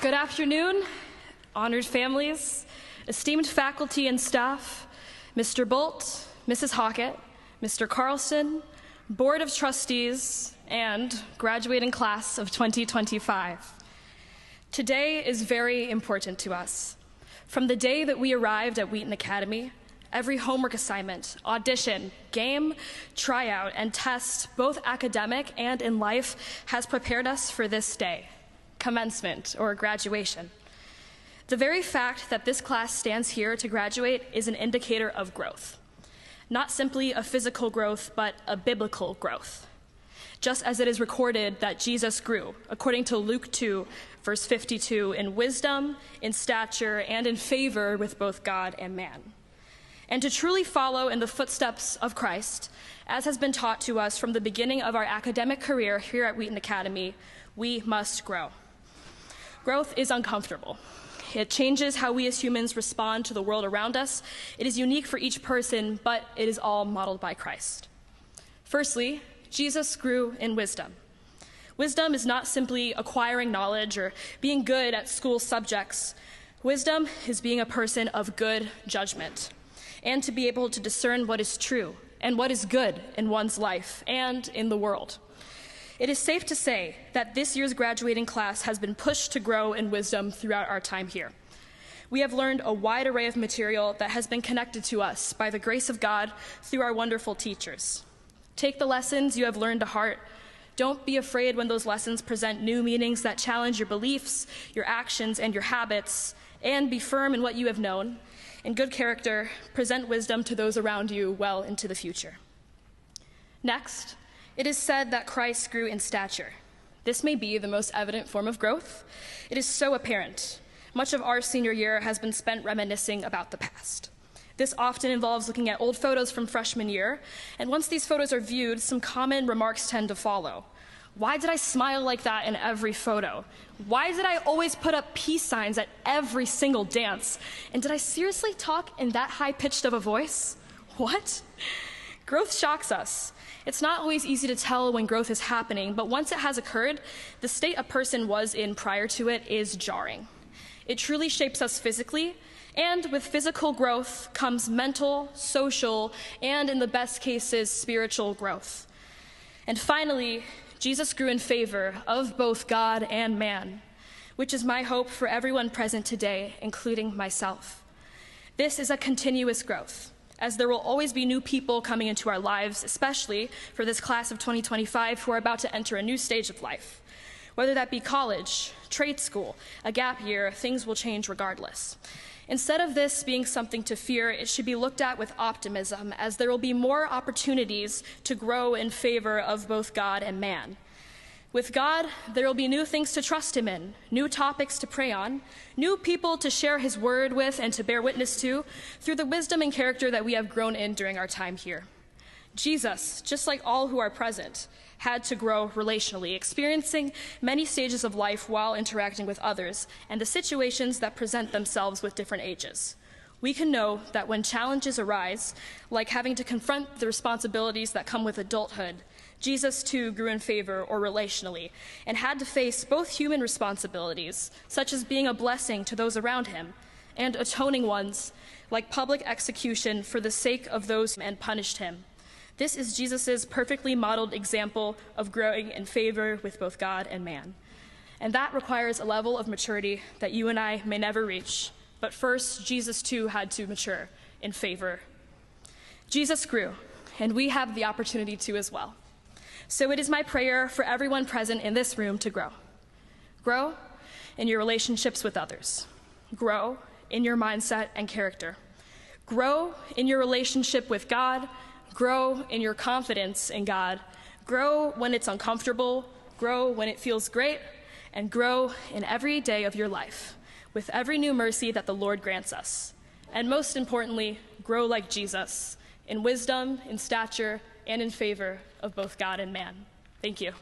Good afternoon, honored families, esteemed faculty and staff, Mr. Bolt, Mrs. Hockett, Mr. Carlson, Board of Trustees, and graduating class of 2025. Today is very important to us. From the day that we arrived at Wheaton Academy, every homework assignment, audition, game, tryout, and test, both academic and in life, has prepared us for this day, commencement or graduation. The very fact that this class stands here to graduate is an indicator of growth. Not simply a physical growth, but a biblical growth. Just as it is recorded that Jesus grew, according to Luke 2, verse 52, in wisdom, in stature, and in favor with both God and man. And to truly follow in the footsteps of Christ, as has been taught to us from the beginning of our academic career here at Wheaton Academy, we must grow. Growth is uncomfortable. It changes how we as humans respond to the world around us. It is unique for each person, but it is all modeled by Christ. Firstly, Jesus grew in wisdom. Wisdom is not simply acquiring knowledge or being good at school subjects. Wisdom is being a person of good judgment and to be able to discern what is true and what is good in one's life and in the world. It is safe to say that this year's graduating class has been pushed to grow in wisdom throughout our time here. We have learned a wide array of material that has been connected to us by the grace of God through our wonderful teachers. Take the lessons you have learned to heart. Don't be afraid when those lessons present new meanings that challenge your beliefs, your actions, and your habits, and be firm in what you have known. In good character, present wisdom to those around you well into the future. Next, it is said that Christ grew in stature. This may be the most evident form of growth. It is so apparent. Much of our senior year has been spent reminiscing about the past. This often involves looking at old photos from freshman year, and once these photos are viewed, some common remarks tend to follow. Why did I smile like that in every photo? Why did I always put up peace signs at every single dance? And did I seriously talk in that high-pitched of a voice? What? Growth shocks us. It's not always easy to tell when growth is happening, but once it has occurred, the state a person was in prior to it is jarring. It truly shapes us physically, and with physical growth comes mental, social, and in the best cases, spiritual growth. And finally, Jesus grew in favor of both God and man, which is my hope for everyone present today, including myself. This is a continuous growth, as there will always be new people coming into our lives, especially for this class of 2025 who are about to enter a new stage of life. Whether that be college, trade school, a gap year, things will change regardless. Instead of this being something to fear, it should be looked at with optimism, as there will be more opportunities to grow in favor of both God and man. With God, there will be new things to trust him in, new topics to pray on, new people to share his word with and to bear witness to through the wisdom and character that we have grown in during our time here. Jesus, just like all who are present, had to grow relationally, experiencing many stages of life while interacting with others and the situations that present themselves with different ages. We can know that when challenges arise, like having to confront the responsibilities that come with adulthood, Jesus too grew in favor or relationally and had to face both human responsibilities, such as being a blessing to those around him, and atoning ones, like public execution for the sake of those and punished him. This is Jesus' perfectly modeled example of growing in favor with both God and man. And that requires a level of maturity that you and I may never reach. But first, Jesus too had to mature in favor. Jesus grew, and we have the opportunity to as well. So it is my prayer for everyone present in this room to grow. Grow in your relationships with others. Grow in your mindset and character. Grow in your relationship with God. Grow in your confidence in God. Grow when it's uncomfortable. Grow when it feels great. And grow in every day of your life with every new mercy that the Lord grants us. And most importantly, grow like Jesus in wisdom, in stature, and in favor of both God and man. Thank you.